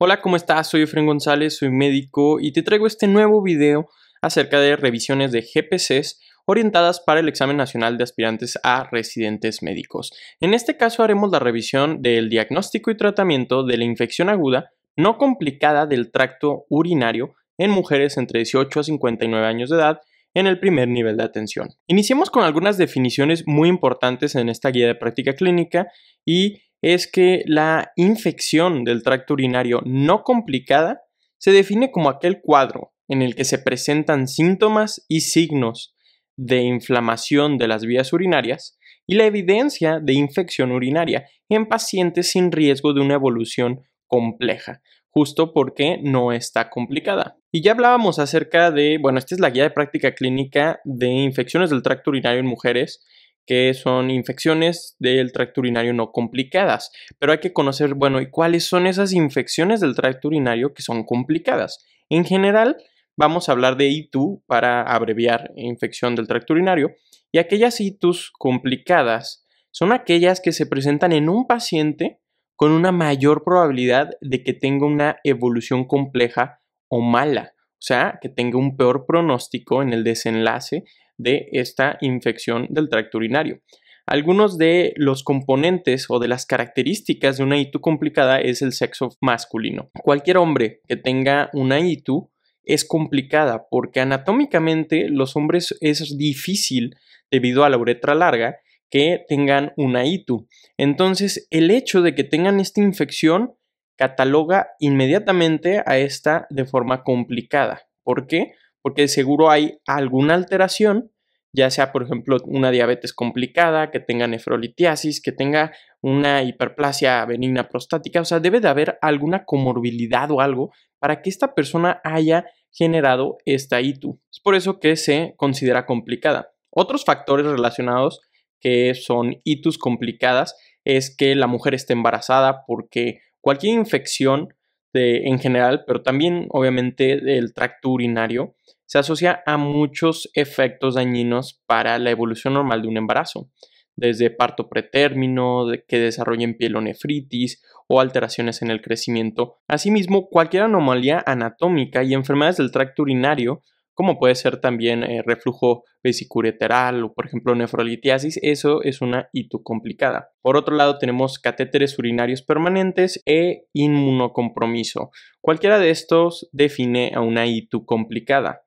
Hola, ¿cómo estás? Soy Efraín González, soy médico y te traigo este nuevo video acerca de revisiones de GPCs orientadas para el examen nacional de aspirantes a residentes médicos. En este caso haremos la revisión del diagnóstico y tratamiento de la infección aguda no complicada del tracto urinario en mujeres entre 18 a 59 años de edad en el primer nivel de atención. Iniciemos con algunas definiciones muy importantes en esta guía de práctica clínica y es que la infección del tracto urinario no complicada se define como aquel cuadro en el que se presentan síntomas y signos de inflamación de las vías urinarias y la evidencia de infección urinaria en pacientes sin riesgo de una evolución compleja, justo porque no está complicada. Y ya hablábamos acerca de, esta es la guía de práctica clínica de infecciones del tracto urinario en mujeres, que son infecciones del tracto urinario no complicadas. Pero hay que conocer, ¿y cuáles son esas infecciones del tracto urinario que son complicadas? En general, vamos a hablar de ITU para abreviar infección del tracto urinario, y aquellas ITUs complicadas son aquellas que se presentan en un paciente con una mayor probabilidad de que tenga una evolución compleja o mala, o sea, que tenga un peor pronóstico en el desenlace de esta infección del tracto urinario. Algunos de los componentes o de las características de una ITU complicada es el sexo masculino. Cualquier hombre que tenga una ITU es complicada porque anatómicamente los hombres es difícil, debido a la uretra larga, que tengan una ITU. Entonces, el hecho de que tengan esta infección cataloga inmediatamente a esta de forma complicada. ¿Por qué? Porque seguro hay alguna alteración, ya sea por ejemplo una diabetes complicada, que tenga nefrolitiasis, que tenga una hiperplasia benigna prostática, o sea, debe de haber alguna comorbilidad o algo para que esta persona haya generado esta ITU. Es por eso que se considera complicada. Otros factores relacionados que son ITUs complicadas es que la mujer esté embarazada, porque cualquier infección en general, pero también obviamente del tracto urinario, se asocia a muchos efectos dañinos para la evolución normal de un embarazo, desde parto pretérmino, que desarrollen pielonefritis o alteraciones en el crecimiento. Asimismo, cualquier anomalía anatómica y enfermedades del tracto urinario, como puede ser también reflujo vesicureteral o por ejemplo nefrolitiasis, eso es una ITU complicada. Por otro lado tenemos catéteres urinarios permanentes e inmunocompromiso. Cualquiera de estos define a una ITU complicada.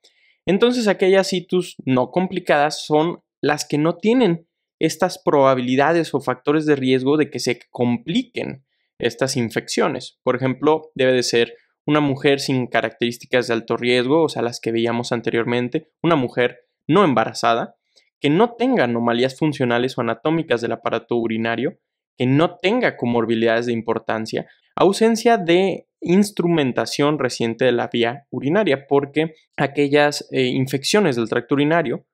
Entonces aquellas ITUs no complicadas son las que no tienen estas probabilidades o factores de riesgo de que se compliquen estas infecciones. Por ejemplo, debe de ser una mujer sin características de alto riesgo, o sea, las que veíamos anteriormente, una mujer no embarazada, que no tenga anomalías funcionales o anatómicas del aparato urinario, que no tenga comorbilidades de importancia, ausencia de instrumentación reciente de la vía urinaria, porque aquellas infecciones del tracto urinario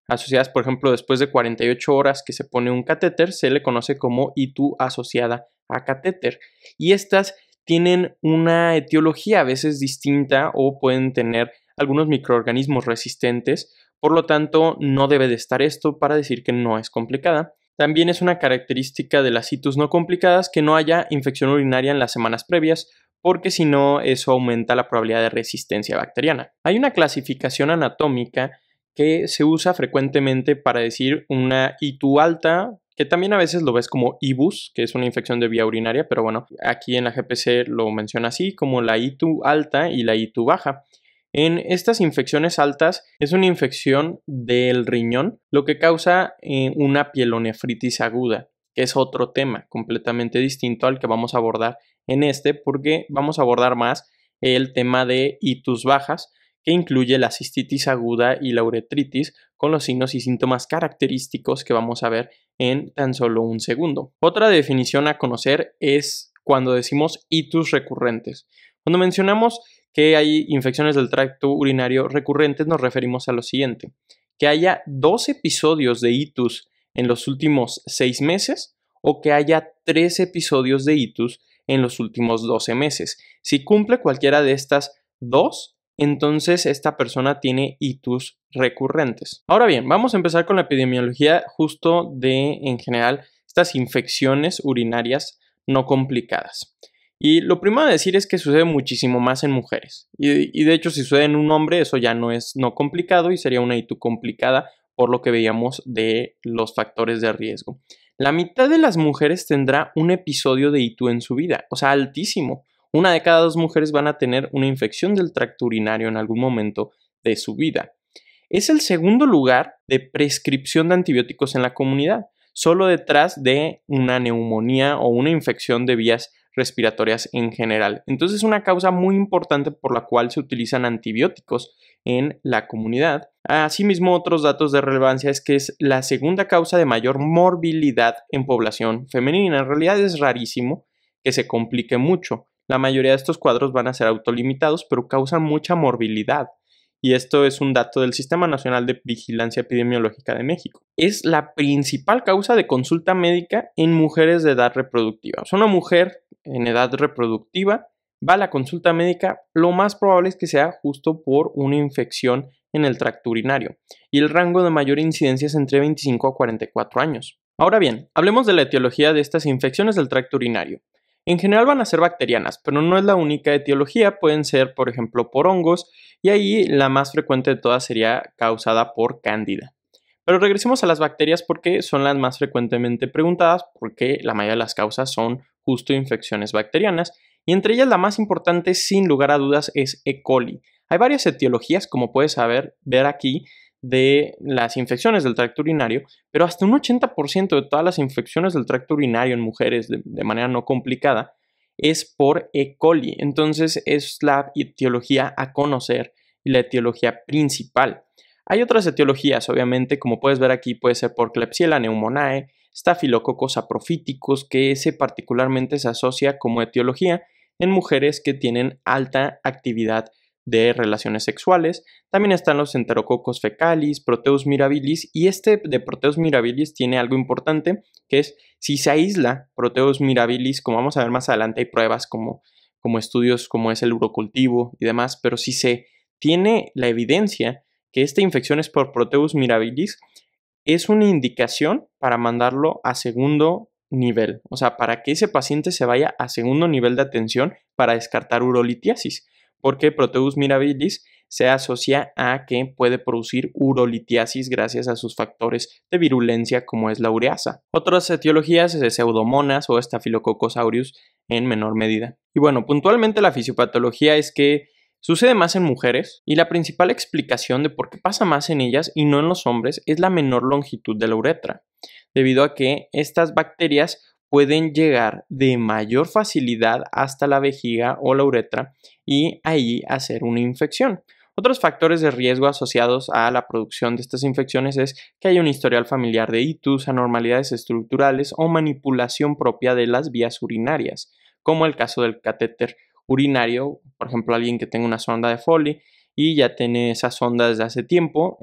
asociadas, por ejemplo, después de 48 horas que se pone un catéter, se le conoce como ITU asociada a catéter. Y estas tienen una etiología a veces distinta o pueden tener algunos microorganismos resistentes, por lo tanto no debe de estar esto para decir que no es complicada. También es una característica de las ITUs no complicadas que no haya infección urinaria en las semanas previas, porque si no eso aumenta la probabilidad de resistencia bacteriana. Hay una clasificación anatómica que se usa frecuentemente para decir una ITU alta, que también a veces lo ves como IBUS, que es una infección de vía urinaria, pero aquí en la GPC lo menciona así, como la ITU alta y la ITU baja. En estas infecciones altas es una infección del riñón, lo que causa una pielonefritis aguda, que es otro tema completamente distinto al que vamos a abordar en porque vamos a abordar más el tema de ITUs bajas, que incluye la cistitis aguda y la uretritis, con los signos y síntomas característicos que vamos a ver en tan solo un segundo. Otra definición a conocer es cuando decimos ITUs recurrentes. Cuando mencionamos que hay infecciones del tracto urinario recurrentes, nos referimos a lo siguiente: que haya 2 episodios de ITUs en los últimos 6 meses o que haya 3 episodios de ITUs en los últimos 12 meses. Si cumple cualquiera de estas dos, entonces esta persona tiene ITUs recurrentes. Ahora bien, vamos a empezar con la epidemiología justo de, en general, estas infecciones urinarias no complicadas. Y lo primero a decir es que sucede muchísimo más en mujeres. Y de hecho, si sucede en un hombre, eso ya no es no complicado y sería una ITU complicada por lo que veíamos de los factores de riesgo. La mitad de las mujeres tendrá un episodio de ITU en su vida, o sea, altísimo. Una de cada dos mujeres van a tener una infección del tracto urinario en algún momento de su vida. Es el segundo lugar de prescripción de antibióticos en la comunidad, solo detrás de una neumonía o una infección de vías respiratorias en general. Entonces es una causa muy importante por la cual se utilizan antibióticos en la comunidad. Asimismo, otros datos de relevancia es que es la segunda causa de mayor morbilidad en población femenina. En realidad es rarísimo que se complique mucho. La mayoría de estos cuadros van a ser autolimitados, pero causan mucha morbilidad. Y esto es un dato del Sistema Nacional de Vigilancia Epidemiológica de México. Es la principal causa de consulta médica en mujeres de edad reproductiva. O sea, una mujer en edad reproductiva va a la consulta médica, lo más probable es que sea justo por una infección en el tracto urinario. Y el rango de mayor incidencia es entre 25 a 44 años. Ahora bien, hablemos de la etiología de estas infecciones del tracto urinario. En general van a ser bacterianas, pero no es la única etiología, pueden ser, por ejemplo, por hongos, y ahí la más frecuente de todas sería causada por cándida. Pero regresemos a las bacterias porque son las más frecuentemente preguntadas, porque la mayoría de las causas son justo infecciones bacterianas, y entre ellas la más importante, sin lugar a dudas, es E. coli. Hay varias etiologías, como puedes ver aquí, de las infecciones del tracto urinario, pero hasta un 80% de todas las infecciones del tracto urinario en mujeres de manera no complicada es por E. coli. Entonces es la etiología a conocer y la etiología principal. Hay otras etiologías, obviamente, como puedes ver aquí, puede ser por Klebsiella pneumoniae, Staphylococcus saprophyticus, que ese particularmente se asocia como etiología en mujeres que tienen alta actividad de relaciones sexuales. También están los Enterococos fecalis, Proteus mirabilis, y este de Proteus mirabilis tiene algo importante, que es si se aísla Proteus mirabilis, como vamos a ver más adelante, hay pruebas como estudios como es el urocultivo y demás, pero si se tiene la evidencia que esta infección es por Proteus mirabilis, es una indicación para mandarlo a segundo nivel, o sea, para que ese paciente se vaya a segundo nivel de atención para descartar urolitiasis, porque Proteus mirabilis se asocia a que puede producir urolitiasis gracias a sus factores de virulencia como es la ureasa. Otras etiologías es de Pseudomonas o Staphylococcus aureus en menor medida. Y bueno, puntualmente la fisiopatología es que sucede más en mujeres y la principal explicación de por qué pasa más en ellas y no en los hombres es la menor longitud de la uretra, debido a que estas bacterias pueden llegar de mayor facilidad hasta la vejiga o la uretra y ahí hacer una infección. Otros factores de riesgo asociados a la producción de estas infecciones es que haya un historial familiar de itus, anormalidades estructurales o manipulación propia de las vías urinarias, como el caso del catéter urinario, por ejemplo, alguien que tenga una sonda de Foley y ya tiene esa sonda desde hace tiempo,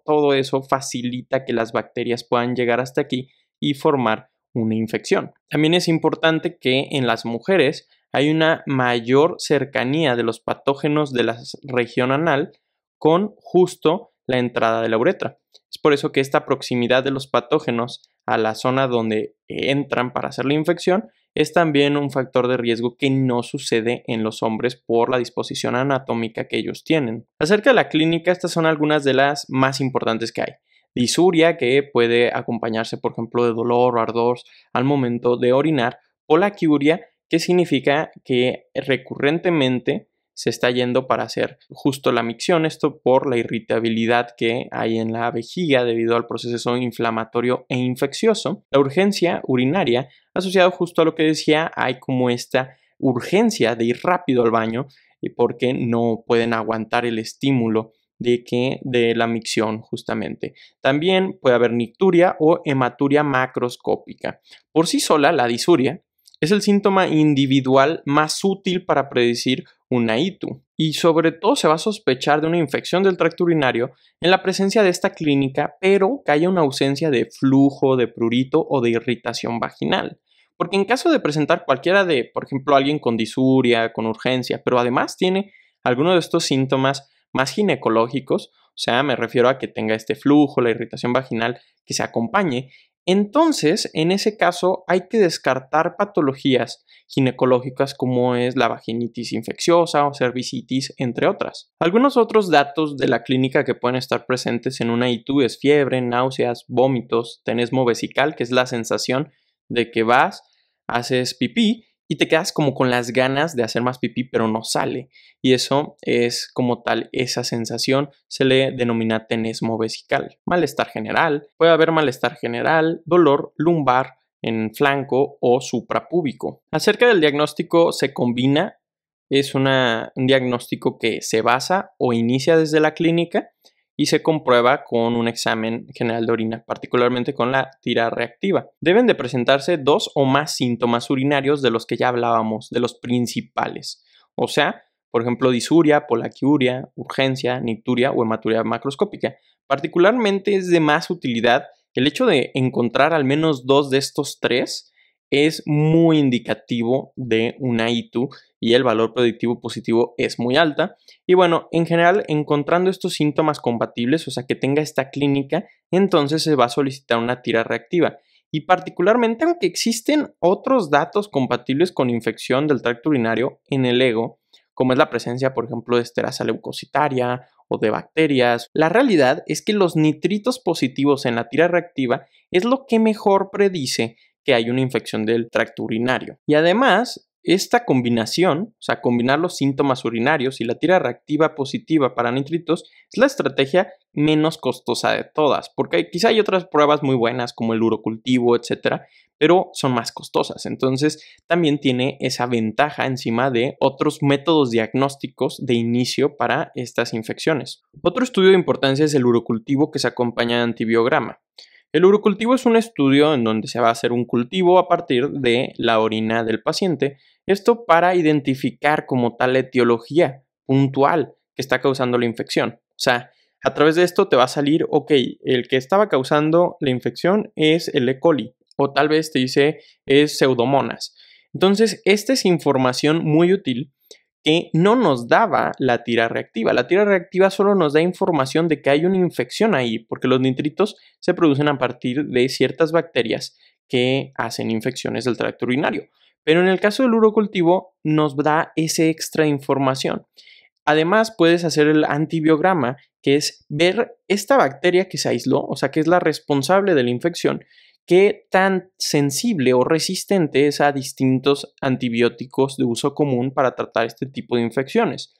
todo eso facilita que las bacterias puedan llegar hasta aquí y formar una infección. También es importante que en las mujeres hay una mayor cercanía de los patógenos de la región anal con justo la entrada de la uretra. Es por eso que esta proximidad de los patógenos a la zona donde entran para hacer la infección es también un factor de riesgo que no sucede en los hombres por la disposición anatómica que ellos tienen. Acerca de la clínica, estas son algunas de las más importantes que hay. Disuria, que puede acompañarse, por ejemplo, de dolor o ardor al momento de orinar, polaquiuria, que significa que recurrentemente se está yendo para hacer justo la micción, esto por la irritabilidad que hay en la vejiga debido al proceso inflamatorio e infeccioso. La urgencia urinaria, asociado justo a lo que decía, hay como esta urgencia de ir rápido al baño porque no pueden aguantar el estímulo de la micción justamente. También puede haber nicturia o hematuria macroscópica. Por sí sola, la disuria es el síntoma individual más útil para predecir una ITU y sobre todo se va a sospechar de una infección del tracto urinario en la presencia de esta clínica, pero que haya una ausencia de flujo, de prurito o de irritación vaginal. Porque en caso de presentar cualquiera de, por ejemplo, alguien con disuria, con urgencia, pero además tiene alguno de estos síntomas más ginecológicos, o sea, me refiero a que tenga este flujo, la irritación vaginal, que se acompañe, Entonces, en ese caso, hay que descartar patologías ginecológicas como es la vaginitis infecciosa o cervicitis, entre otras. Algunos otros datos de la clínica que pueden estar presentes en una ITU es fiebre, náuseas, vómitos, tenesmo vesical, que es la sensación de que vas, haces pipí y te quedas como con las ganas de hacer más pipí, pero no sale. Y eso es como tal, esa sensación se le denomina tenesmo vesical. Malestar general, puede haber malestar general, dolor lumbar en flanco o suprapúbico. Acerca del diagnóstico se combina, es un diagnóstico que se basa o inicia desde la clínica y se comprueba con un examen general de orina, particularmente con la tira reactiva. Deben de presentarse 2 o más síntomas urinarios de los que ya hablábamos, de los principales. O sea, por ejemplo, disuria, polaquiuria, urgencia, nicturia o hematuria macroscópica. Particularmente es de más utilidad el hecho de encontrar al menos 2 de estos 3 es muy indicativo de una ITU y el valor predictivo positivo es muy alta. Y bueno, en general, encontrando estos síntomas compatibles, o sea, que tenga esta clínica, entonces se va a solicitar una tira reactiva. Y particularmente, aunque existen otros datos compatibles con infección del tracto urinario en el ego, como es la presencia, por ejemplo, de esterasa leucocitaria o de bacterias, la realidad es que los nitritos positivos en la tira reactiva es lo que mejor predice que hay una infección del tracto urinario. Y además, esta combinación, o sea, combinar los síntomas urinarios y la tira reactiva positiva para nitritos, es la estrategia menos costosa de todas, porque quizá hay otras pruebas muy buenas como el urocultivo, etcétera, pero son más costosas. Entonces, también tiene esa ventaja encima de otros métodos diagnósticos de inicio para estas infecciones. Otro estudio de importancia es el urocultivo que se acompaña de antibiograma. El urocultivo es un estudio en donde se va a hacer un cultivo a partir de la orina del paciente, esto para identificar como tal la etiología puntual que está causando la infección. O sea, a través de esto te va a salir, ok, el que estaba causando la infección es el E. coli, o tal vez te dice es Pseudomonas. Entonces, esta es información muy útil que no nos daba la tira reactiva. La tira reactiva solo nos da información de que hay una infección ahí, porque los nitritos se producen a partir de ciertas bacterias que hacen infecciones del tracto urinario. Pero en el caso del urocultivo nos da esa extra información. Además, puedes hacer el antibiograma, que es ver esta bacteria que se aisló, o sea, que es la responsable de la infección, qué tan sensible o resistente es a distintos antibióticos de uso común para tratar este tipo de infecciones.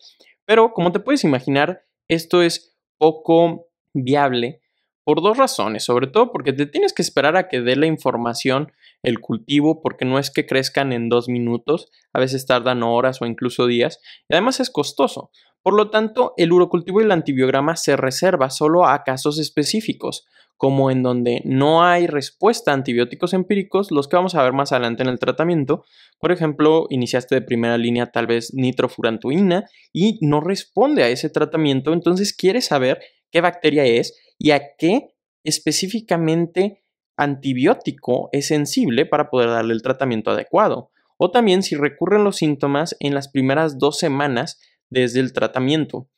Pero, como te puedes imaginar, esto es poco viable por 2 razones, sobre todo porque te tienes que esperar a que dé la información el cultivo, porque no es que crezcan en 2 minutos, a veces tardan horas o incluso días, y además es costoso. Por lo tanto, el urocultivo y el antibiograma se reserva solo a casos específicos, como en donde no hay respuesta a antibióticos empíricos, los que vamos a ver más adelante en el tratamiento. Por ejemplo, iniciaste de primera línea tal vez nitrofurantoína y no responde a ese tratamiento, entonces quieres saber qué bacteria es y a qué específicamente antibiótico es sensible para poder darle el tratamiento adecuado. O también si recurren los síntomas en las primeras 2 semanas desde el tratamiento.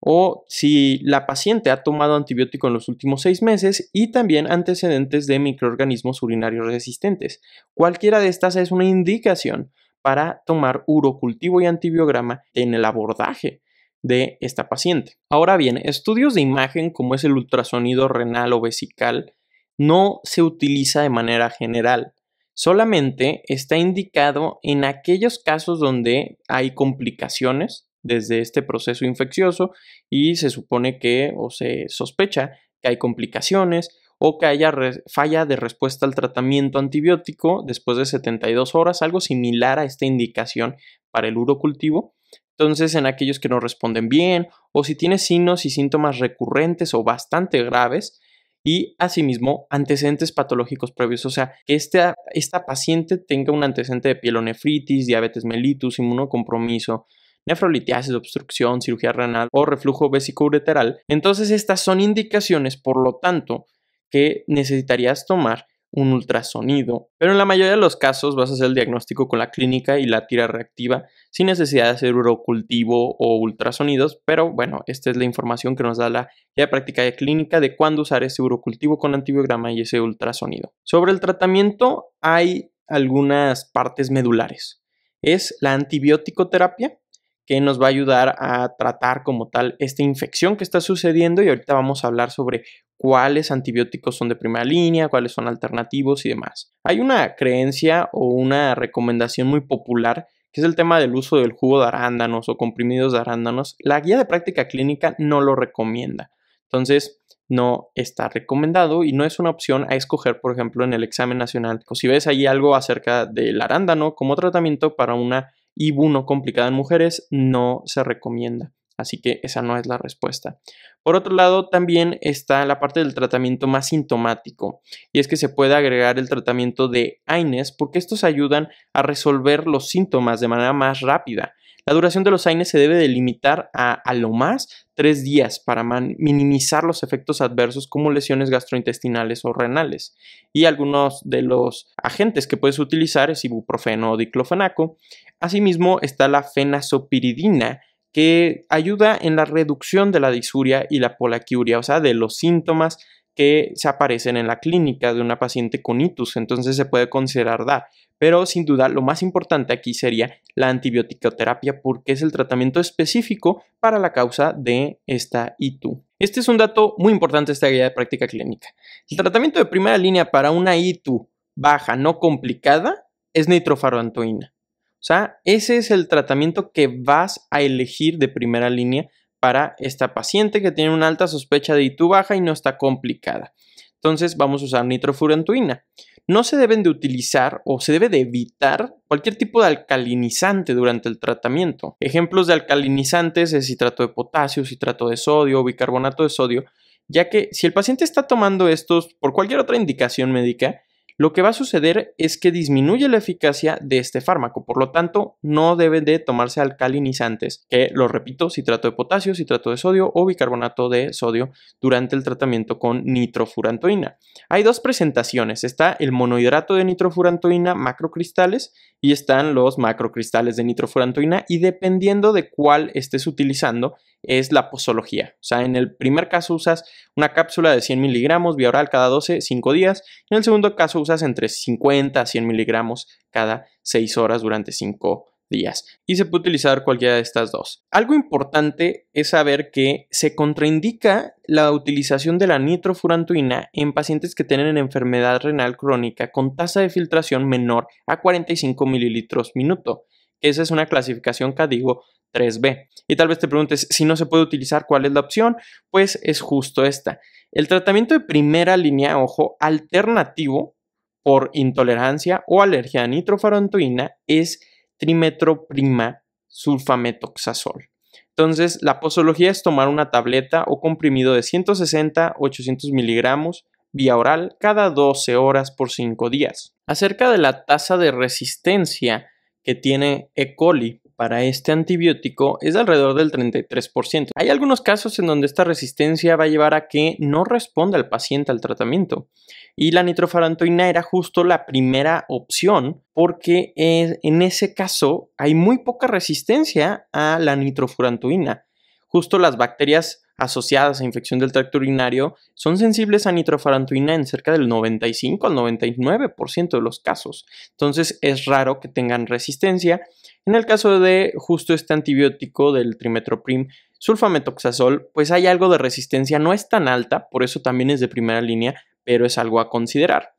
O si la paciente ha tomado antibiótico en los últimos 6 meses y también antecedentes de microorganismos urinarios resistentes. Cualquiera de estas es una indicación para tomar urocultivo y antibiograma en el abordaje de esta paciente. Ahora bien, estudios de imagen como es el ultrasonido renal o vesical no se utiliza de manera general. Solamente está indicado en aquellos casos donde hay complicaciones desde este proceso infeccioso y se supone que o se sospecha que hay complicaciones o que haya falla de respuesta al tratamiento antibiótico después de 72 horas, algo similar a esta indicación para el urocultivo. Entonces, en aquellos que no responden bien o si tiene signos y síntomas recurrentes o bastante graves, y asimismo antecedentes patológicos previos, o sea, que esta paciente tenga un antecedente de pielonefritis, diabetes mellitus, inmunocompromiso, nefrolitiasis, obstrucción, cirugía renal o reflujo vesicoureteral. Entonces estas son indicaciones, por lo tanto, que necesitarías tomar un ultrasonido, pero en la mayoría de los casos vas a hacer el diagnóstico con la clínica y la tira reactiva sin necesidad de hacer urocultivo o ultrasonidos, pero bueno, esta es la información que nos da la guía de práctica de clínica de cuándo usar ese urocultivo con antibiograma y ese ultrasonido. Sobre el tratamiento hay algunas partes medulares. Es la antibiótico terapia, que nos va a ayudar a tratar como tal esta infección que está sucediendo, y ahorita vamos a hablar sobre cuáles antibióticos son de primera línea, cuáles son alternativos y demás. Hay una creencia o una recomendación muy popular que es el tema del uso del jugo de arándanos o comprimidos de arándanos. La guía de práctica clínica no lo recomienda, entonces no está recomendado y no es una opción a escoger, por ejemplo, en el examen nacional. O si ves ahí algo acerca del arándano como tratamiento para una IBU no complicada en mujeres, no se recomienda. Así que esa no es la respuesta. Por otro lado, también está la parte del tratamiento más sintomático, y es que se puede agregar el tratamiento de AINES porque estos ayudan a resolver los síntomas de manera más rápida. La duración de los AINES se debe de limitar a lo más 3 días para minimizar los efectos adversos como lesiones gastrointestinales o renales. Y algunos de los agentes que puedes utilizar es ibuprofeno o diclofenaco. Asimismo está la fenazopiridina, que ayuda en la reducción de la disuria y la polaquiuria, o sea, de los síntomas que se aparecen en la clínica de una paciente con itus, entonces se puede considerar dar. Pero sin duda lo más importante aquí sería la antibioticoterapia porque es el tratamiento específico para la causa de esta ITU. Este es un dato muy importante de esta guía de práctica clínica. El tratamiento de primera línea para una ITU baja no complicada es nitrofurantoína. O sea, ese es el tratamiento que vas a elegir de primera línea para esta paciente que tiene una alta sospecha de ITU baja y no está complicada. Entonces vamos a usar nitrofurantoína. No se deben de utilizar o se debe de evitar cualquier tipo de alcalinizante durante el tratamiento. Ejemplos de alcalinizantes es citrato de potasio, citrato de sodio o bicarbonato de sodio, ya que si el paciente está tomando estos por cualquier otra indicación médica, lo que va a suceder es que disminuye la eficacia de este fármaco, por lo tanto no deben de tomarse alcalinizantes, que lo repito, citrato de potasio, citrato de sodio o bicarbonato de sodio durante el tratamiento con nitrofurantoína. Hay dos presentaciones, está el monohidrato de nitrofurantoína macrocristales y están los macrocristales de nitrofurantoína, y dependiendo de cuál estés utilizando es la posología. O sea, en el primer caso usas una cápsula de 100 miligramos vía oral cada 5 días. En el segundo caso usas entre 50 a 100 miligramos cada 6 horas durante 5 días. Y se puede utilizar cualquiera de estas dos. Algo importante es saber que se contraindica la utilización de la nitrofurantoína en pacientes que tienen enfermedad renal crónica con tasa de filtración menor a 45 mililitros minuto. Esa es una clasificación CADIGO 3B. Y tal vez te preguntes, si no se puede utilizar, ¿cuál es la opción? Pues es justo esta. El tratamiento de primera línea, ojo, alternativo por intolerancia o alergia a nitrofurantoína es trimetroprima sulfametoxazol. Entonces, la posología es tomar una tableta o comprimido de 160-800 miligramos vía oral cada 12 horas por 5 días. Acerca de la tasa de resistencia que tiene E. coli para este antibiótico es de alrededor del 33%. Hay algunos casos en donde esta resistencia va a llevar a que no responda el paciente al tratamiento, y la nitrofurantoína era justo la primera opción porque en ese caso hay muy poca resistencia a la nitrofurantoína. Justo las bacterias asociadas a infección del tracto urinario son sensibles a nitrofurantoína en cerca del 95 al 99% de los casos. Entonces es raro que tengan resistencia. En el caso de justo este antibiótico del trimetoprim sulfametoxazol, pues hay algo de resistencia, no es tan alta, por eso también es de primera línea, pero es algo a considerar.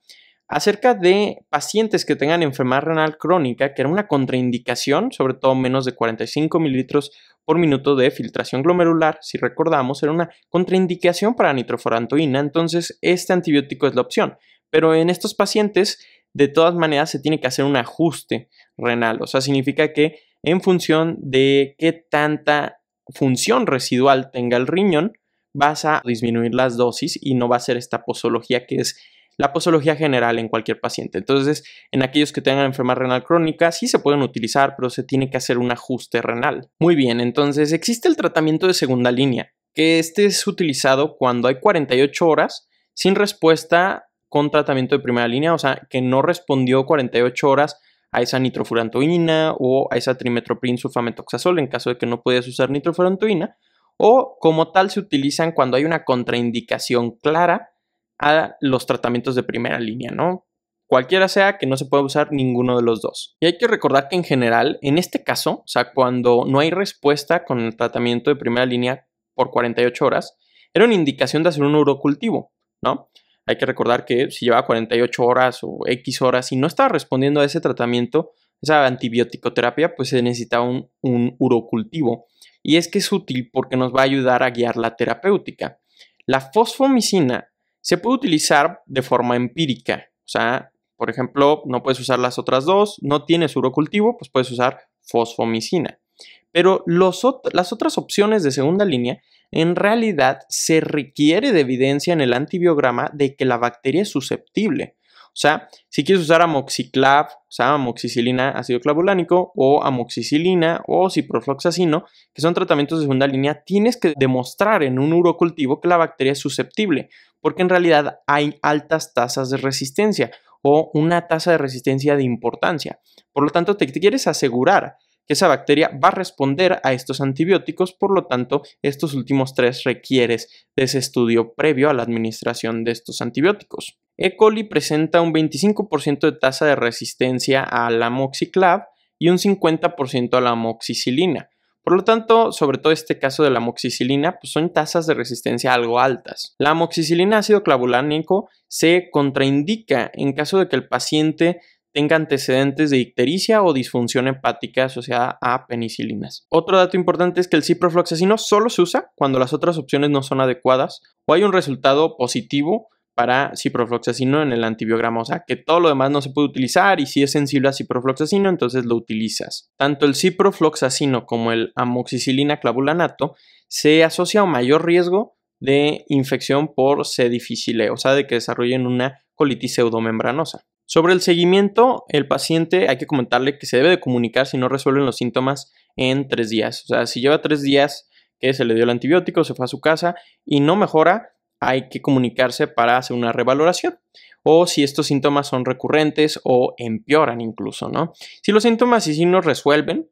Acerca de pacientes que tengan enfermedad renal crónica, que era una contraindicación, sobre todo menos de 45 mililitros por minuto de filtración glomerular, si recordamos, era una contraindicación para nitrofurantoína, entonces este antibiótico es la opción. Pero en estos pacientes, de todas maneras, se tiene que hacer un ajuste renal, o sea, significa que en función de qué tanta función residual tenga el riñón, vas a disminuir las dosis y no va a ser esta posología que es la posología general en cualquier paciente. Entonces, en aquellos que tengan enfermedad renal crónica, sí se pueden utilizar, pero se tiene que hacer un ajuste renal. Muy bien, entonces existe el tratamiento de segunda línea, que este es utilizado cuando hay 48 horas sin respuesta con tratamiento de primera línea, o sea, que no respondió 48 horas a esa nitrofurantoína o a esa trimethoprim sulfametoxazol en caso de que no puedas usar nitrofurantoína, o como tal se utilizan cuando hay una contraindicación clara a los tratamientos de primera línea, ¿no? Cualquiera sea que no se pueda usar ninguno de los dos. Y hay que recordar que en general, en este caso, o sea, cuando no hay respuesta con el tratamiento de primera línea por 48 horas, era una indicación de hacer un urocultivo, ¿no? Hay que recordar que si llevaba 48 horas o X horas y no estaba respondiendo a ese tratamiento, esa antibiótico-terapia, pues se necesitaba un urocultivo. Y es que es útil porque nos va a ayudar a guiar la terapéutica. La fosfomicina se puede utilizar de forma empírica, o sea, por ejemplo, no puedes usar las otras dos, no tienes urocultivo, pues puedes usar fosfomicina. Pero las otras opciones de segunda línea, en realidad se requiere de evidencia en el antibiograma de que la bacteria es susceptible. O sea, si quieres usar amoxiclav, o sea, amoxicilina ácido clavulánico o amoxicilina o ciprofloxacino, que son tratamientos de segunda línea, tienes que demostrar en un urocultivo que la bacteria es susceptible, porque en realidad hay altas tasas de resistencia o una tasa de resistencia de importancia. Por lo tanto, te quieres asegurar que esa bacteria va a responder a estos antibióticos, por lo tanto, estos últimos tres requieres de ese estudio previo a la administración de estos antibióticos. E. coli presenta un 25% de tasa de resistencia al amoxiclav y un 50% a la amoxicilina. Por lo tanto, sobre todo este caso de la amoxicilina, pues son tasas de resistencia algo altas. La amoxicilina ácido clavulánico se contraindica en caso de que el paciente tenga antecedentes de ictericia o disfunción hepática asociada a penicilinas. Otro dato importante es que el ciprofloxacino solo se usa cuando las otras opciones no son adecuadas o hay un resultado positivo para ciprofloxacino en el antibiograma, o sea que todo lo demás no se puede utilizar y si es sensible a ciprofloxacino entonces lo utilizas. Tanto el ciprofloxacino como el amoxicilina clavulanato se asocia a un mayor riesgo de infección por C. difficile, o sea de que desarrollen una colitis pseudomembranosa. Sobre el seguimiento, el paciente hay que comentarle que se debe de comunicar si no resuelven los síntomas en 3 días. O sea, si lleva 3 días que se le dio el antibiótico, se fue a su casa y no mejora, hay que comunicarse para hacer una revaloración. O si estos síntomas son recurrentes o empeoran incluso, ¿no? Si los síntomas y signos resuelven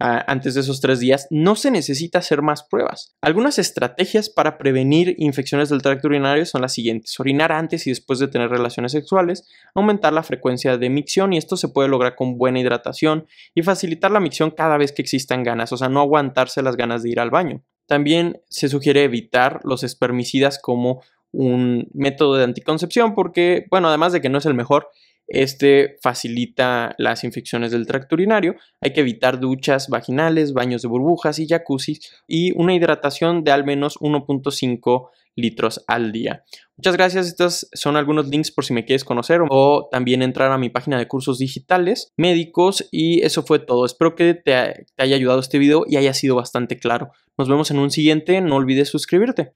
antes de esos 3 días, no se necesita hacer más pruebas. Algunas estrategias para prevenir infecciones del tracto urinario son las siguientes: orinar antes y después de tener relaciones sexuales, aumentar la frecuencia de micción, y esto se puede lograr con buena hidratación y facilitar la micción cada vez que existan ganas, o sea, no aguantarse las ganas de ir al baño. También se sugiere evitar los espermicidas como un método de anticoncepción porque, bueno, además de que no es el mejor, este facilita las infecciones del tracto urinario. Hay que evitar duchas vaginales, baños de burbujas y jacuzzi y una hidratación de al menos 1.5 litros al día. Muchas gracias. Estos son algunos links por si me quieres conocer o también entrar a mi página de cursos digitales médicos, y eso fue todo. Espero que te haya ayudado este video y haya sido bastante claro. Nos vemos en un siguiente. No olvides suscribirte.